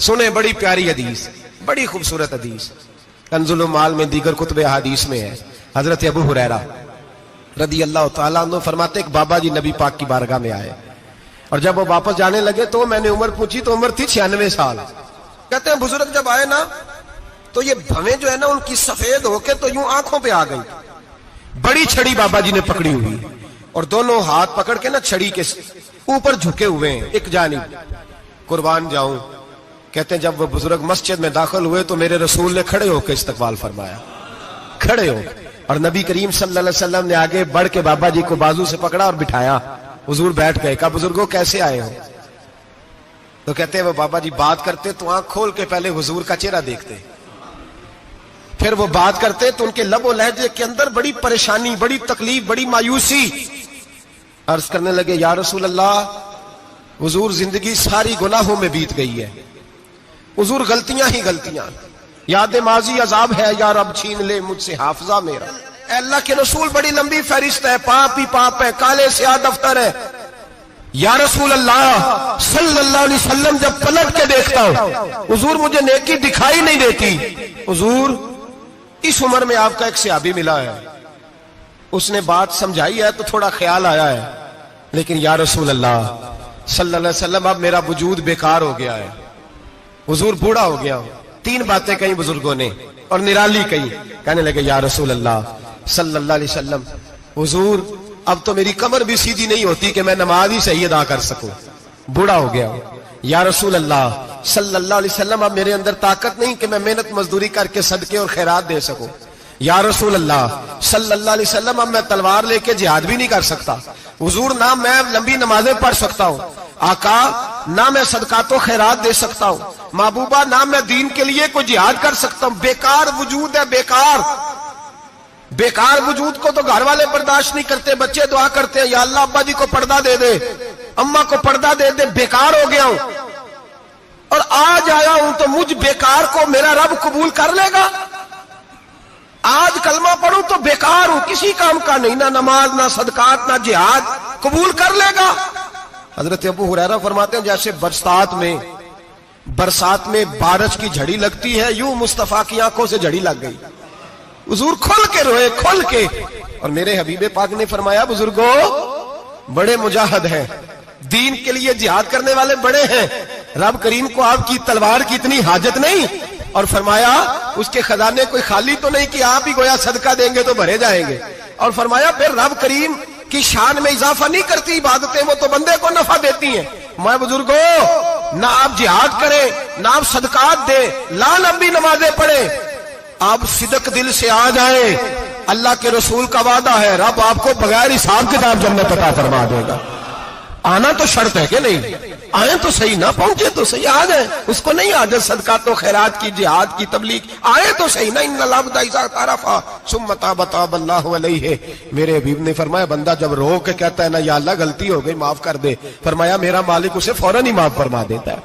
सुने बड़ी प्यारी हदीस, बड़ी खूबसूरत हदीस, कंजुल माल में दीगर कुतुब हदीस में है। हजरत अबू हुरैरा रदी अल्लाह तआला अन्हु फरमाते एक बाबा जी नबी पाक की बारगाह में आए और जब वो वापस जाने लगे तो मैंने उम्र पूछी तो उम्र थी 96 साल। कहते हैं बुजुर्ग जब आए ना तो ये भवें जो है ना उनकी सफेद होके तो यूं आंखों पे आ गई। बड़ी छड़ी बाबा जी ने पकड़ी हुई और दोनों हाथ पकड़ के ना छड़ी के ऊपर झुके हुए हैं एक जानिब। कुर्बान जाऊं, कहते हैं जब वो बुजुर्ग मस्जिद में दाखिल हुए तो मेरे रसूल ने खड़े होकर इस्तकबाल फरमाया, खड़े हो, और नबी करीम सल्लल्लाहु अलैहि वसल्लम ने आगे बढ़ के बाबा जी को बाजू से पकड़ा और बिठाया। हुजूर बैठ गए। कहा बुजुर्गों कैसे आए हो? तो कहते हैं वो बाबा जी बात करते तो आंख खोल के पहले हुजूर का चेहरा देखते, फिर वो बात करते तो उनके लबो लहजे के अंदर बड़ी परेशानी, बड़ी तकलीफ, बड़ी मायूसी। अर्ज करने लगे या रसूल अल्लाह, हुजूर जिंदगी सारी गुनाहों में बीत गई है, हुजूर गलतियां ही गलतियां, याद माजी अजाब है, यार अब छीन ले मुझसे हाफजा मेरा। अल्लाह के रसूल बड़ी लंबी फहरिस्त है, पाप ही पाप है, काले स्याह दफ्तर है। या रसूल अल्लाह सल्लल्लाहु अलैहि वसल्लम जब पलट के देखता हूं हुजूर मुझे नेकी दिखाई नहीं देती। हुजूर इस उम्र में आपका एक सहाबी मिला है, उसने बात समझाई है तो थोड़ा ख्याल आया है, लेकिन या रसूल अल्लाह सल्लल्लाहु अलैहि वसल्लम अब मेरा वजूद बेकार हो गया है, हुजूर बूढ़ा हो गया हूं। 3 बातें कही बुजुर्गों ने और निराली कही। कहने लगे या रसूल अल्लाह सल्लल्लाहु अलैहि वसल्लम, हुजूर अब तो मेरी कमर भी सीधी नहीं होती कि मैं नमाज ही सही अदा कर सकूं, बूढ़ा हो गया हूं। या रसूल अल्लाह सल्लल्लाहु अलैहि वसल्लम अब मेरे अंदर ताकत नहीं कि मैं मेहनत मजदूरी करके सदके और खैरात दे सकूं। या रसूल अल्लाह सल्लल्लाहु अलैहि वसल्लम अब मैं तलवार लेके जिहाद भी नहीं कर सकता। हुजूर ना मैं लंबी नमाजें पढ़ सकता हूं, आका ना मैं सदकातो खैरात दे सकता हूं, महबूबा ना मैं दीन के लिए कोई जिहाद कर सकता हूं। बेकार वजूद है, बेकार बेकार वजूद को तो घर वाले बर्दाश्त नहीं करते, बच्चे दुआ करते हैं या अल्लाह अब्बा जी को पर्दा दे दे, अम्मा को पर्दा दे दे, बेकार हो गया हूं और आज आया हूं तो मुझ बेकार को मेरा रब कबूल कर लेगा। आज कलमा पढ़ूं तो बेकार हूं, किसी काम का नहीं, ना नमाज ना सदकात ना जिहाद, कबूल कर लेगा। हजरत अबू हुरैरा फरमाते हैं जैसे बरसात में बारिश की झड़ी लगती है, यूं मुस्तफा की आंखों से झड़ी लग गई। हुजूर खुल के रोए, खुल के। और मेरे हबीबे पाक ने फरमाया बुजुर्गों बड़े मुजाहिद हैं, दीन के लिए जिहाद करने वाले बड़े हैं, रब करीम को आपकी तलवार की इतनी हाजत नहीं। और फरमाया उसके खजाने कोई खाली तो नहीं कि आप ही गोया सदका देंगे तो भरे जाएंगे। और फरमाया फिर रब करीम की शान में इजाफा नहीं करती इबादतें, वो तो बंदे को नफा देती हैं। मैं बुजुर्गों ना आप जिहाद करें, ना आप सदकात दे, ना लंबी नमाजें पढ़े, आप सिदक दिल से आ जाए, अल्लाह के रसूल का वादा है रब आपको बगैर हिसाब किताब जन्नत अता फरमा देगा। आना तो शर्त है कि नहीं, आए तो सही, ना पहुंचे तो सही, आ जाए, उसको नहीं आदत सदकात तो खैरात की, जिहाद की, तबलीग, आए तो सही ना। इन्नल अब्दा इज़ा तारफा सुम्मा ताबा ताबल्लाहु अलैहि। मेरे हबीब ने फरमाया बंदा जब रो के कहता है ना या अल्लाह गलती हो गई माफ कर दे, फरमाया मेरा मालिक उसे फौरन ही माफ फरमा देता है।